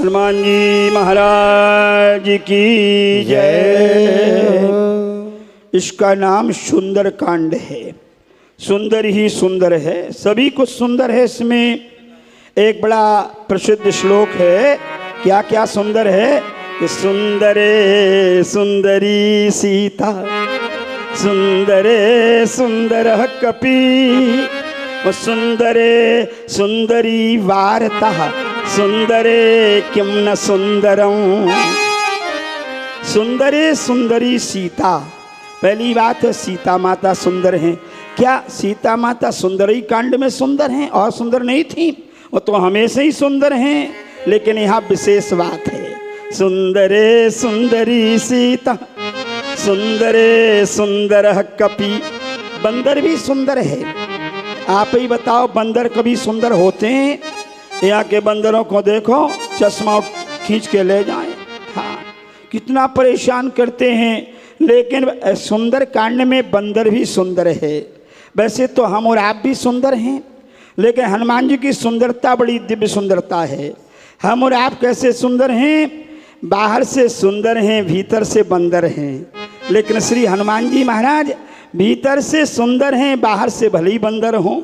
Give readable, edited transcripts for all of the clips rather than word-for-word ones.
हनुमान जी महाराज की जय। इसका नाम सुंदर कांड है। सुंदर ही सुंदर है, सभी कुछ सुंदर है। इसमें एक बड़ा प्रसिद्ध श्लोक है। क्या क्या सुंदर है कि सुंदरे सुंदरी सीता, सुंदरे सुंदर कपि, सुंदरे सुंदरी वार्ता, सुंदरे किम न सुंदरम। सुंदरे सुंदरी सीता, पहली बात है सीता माता सुंदर हैं। क्या सीता माता सुंदरी कांड में सुंदर हैं और सुंदर नहीं थी? वो तो हमेशा ही सुंदर हैं, लेकिन यहाँ विशेष बात है। सुंदरे सुंदरी सीता, सुंदरे सुंदर कपि। बंदर भी सुंदर है। आप ही बताओ, बंदर कभी सुंदर होते हैं? यहाँ के बंदरों को देखो, चश्मा खींच के ले जाएं। हाँ, कितना परेशान करते हैं। लेकिन सुंदर कांड में बंदर भी सुंदर है। वैसे तो हम और आप भी सुंदर हैं, लेकिन हनुमान जी की सुंदरता बड़ी दिव्य सुंदरता है। हम और आप कैसे सुंदर हैं? बाहर से सुंदर हैं, भीतर से बंदर हैं। लेकिन श्री हनुमान जी महाराज भीतर से सुंदर हैं, बाहर से भले ही बंदर हों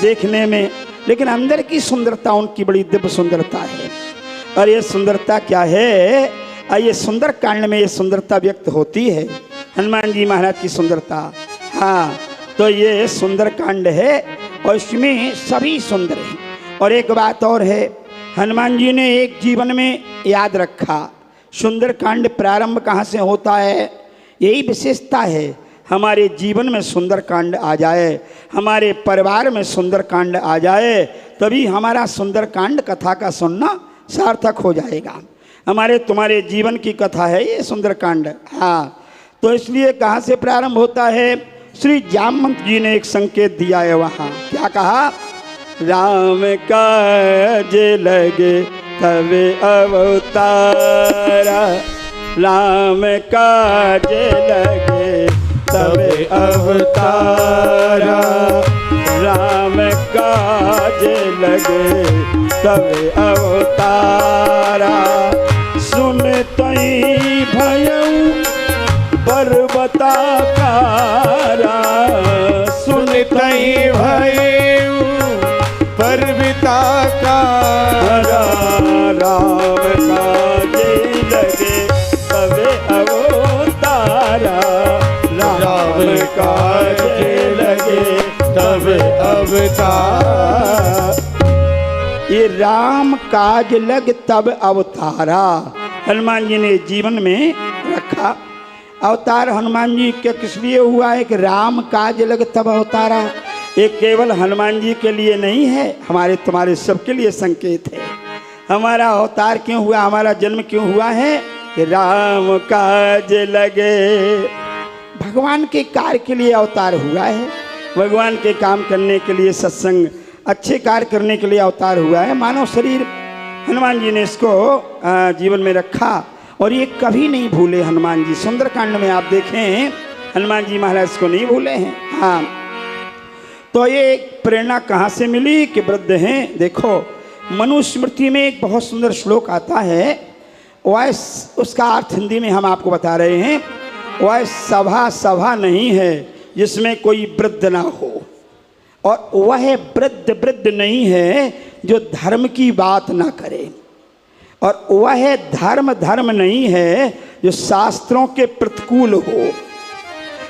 देखने में, लेकिन अंदर की सुंदरता उनकी बड़ी दिव्य सुंदरता है। और ये सुंदरता क्या है? ये सुंदर कांड में ये सुंदरता व्यक्त होती है, हनुमान जी महाराज की सुंदरता। हाँ, तो ये सुंदर कांड है और इसमें सभी सुंदर हैं। और एक बात और है, हनुमान जी ने एक जीवन में याद रखा, सुंदर कांड प्रारंभ कहाँ से होता है? यही विशेषता है। हमारे जीवन में सुंदर कांड आ जाए, हमारे परिवार में सुंदर कांड आ जाए, तभी हमारा सुंदर कांड कथा का सुनना सार्थक हो जाएगा। हमारे तुम्हारे जीवन की कथा है ये सुंदर कांड। हाँ, तो इसलिए कहाँ से प्रारंभ होता है? श्री जामवंत जी ने एक संकेत दिया है वहाँ। क्या कहा? राम काज लगे तबे अवतारा, राम काज लगे तबे अवतारा, राम काज लगे तबे अवतारा। सुनतई भयऊ पर्वता कारा, सुनतई भयऊ पर्वता कारा, राम काजे लगे तबे अवतारा, राम काजे लगे तबे अवतारा। ये राम काज लग तब अवतारा हनुमान जी ने जीवन में रखा। अवतार हनुमान जी के किस लिए हुआ है कि राम काज लग तब अवतारा? ये केवल हनुमान जी के लिए नहीं है, हमारे तुम्हारे सबके लिए संकेत है। हमारा अवतार क्यों हुआ, हमारा जन्म क्यों हुआ है कि राम काज लगे। भगवान के कार्य के लिए अवतार हुआ है, भगवान के काम करने के लिए, सत्संग अच्छे कार्य करने के लिए अवतार हुआ है। मानव शरीर हनुमान जी ने इसको जीवन में रखा और ये कभी नहीं भूले हनुमान जी। सुंदरकांड में आप देखें हनुमान जी महाराज को नहीं भूले हैं। हाँ, तो ये प्रेरणा कहाँ से मिली कि वृद्ध हैं। देखो, मनुस्मृति में एक बहुत सुंदर श्लोक आता है, वह उसका अर्थ हिंदी में हम आपको बता रहे हैं। वह सभा सभा नहीं है जिसमें कोई वृद्ध ना हो, और वह वृद्ध नहीं है जो धर्म की बात ना करे, और वह धर्म नहीं है जो शास्त्रों के प्रतिकूल हो,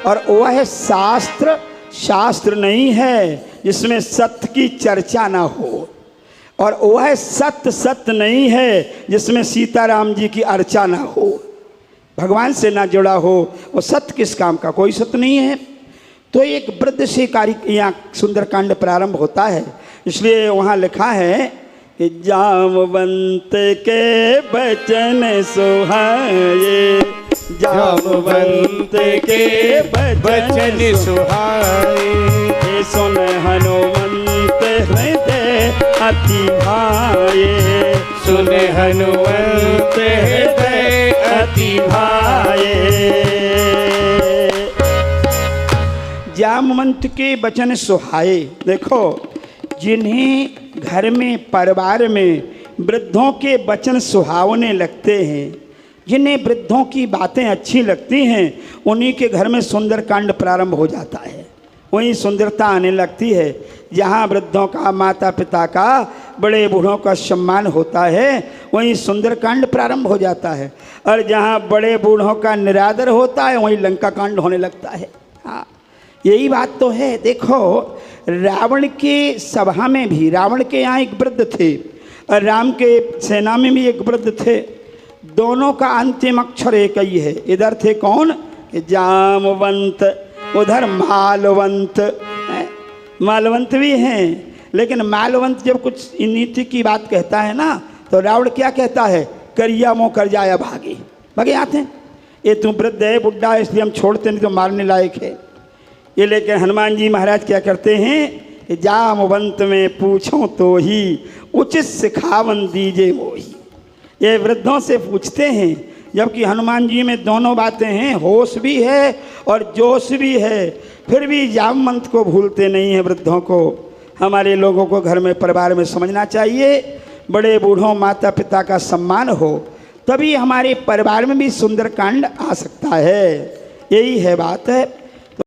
और वह शास्त्र नहीं है जिसमें सत्य की चर्चा ना हो, और वह सत्य नहीं है जिसमें सीताराम जी की अर्चा ना हो, भगवान से ना जुड़ा हो। वो सत्य किस काम का? कोई सत्य नहीं है। तो एक वृद्ध से कार्य यहाँ सुंदरकांड प्रारंभ होता है। इसलिए वहाँ लिखा है कि जामवंत के बचन सुहाए, जामवंत के बचन सुहाए, सुन हनुमंत हृदय अति भाए, सुन हनुमंत हृदय अति भाए। जामवंत के वचन सुहाए। देखो, जिन्हें घर में परिवार में वृद्धों के वचन सुहावने लगते हैं, जिन्हें वृद्धों की बातें अच्छी लगती हैं, उन्हीं के घर में सुंदरकांड प्रारंभ हो जाता है। वहीं सुंदरता आने लगती है। जहाँ वृद्धों का, माता पिता का, बड़े बूढ़ों का सम्मान होता है, वहीं सुंदरकांड प्रारंभ हो जाता है। और जहाँ बड़े बूढ़ों का निरादर होता है, वहीं लंका कांड होने लगता है। हाँ, यही बात तो है। देखो, रावण के सभा में भी, रावण के यहाँ एक वृद्ध थे और राम के सेना में भी एक वृद्ध थे। दोनों का अंतिम अक्षर एक ही है। इधर थे कौन? जामवंत, उधर मालवंत। मालवंत भी हैं, लेकिन मालवंत जब कुछ नीति की बात कहता है ना, तो रावण क्या कहता है? करिया मुँह कर जाया भागे। भागे आते हैं, ये तू वृद्ध है, बुढ़ा है, इसलिए हम छोड़ते नहीं तो मारने लायक है ये। लेकिन हनुमान जी महाराज क्या करते हैं कि जामवंत में पूछो तो ही उचित सिखावन दीजे मोही। ये वृद्धों से पूछते हैं, जबकि हनुमान जी में दोनों बातें हैं, होश भी है और जोश भी है, फिर भी जामवंत को भूलते नहीं हैं। वृद्धों को, हमारे लोगों को घर में, परिवार में समझना चाहिए, बड़े बूढ़ों, माता पिता का सम्मान हो, तभी हमारे परिवार में भी सुंदरकांड आ सकता है। यही है बात है।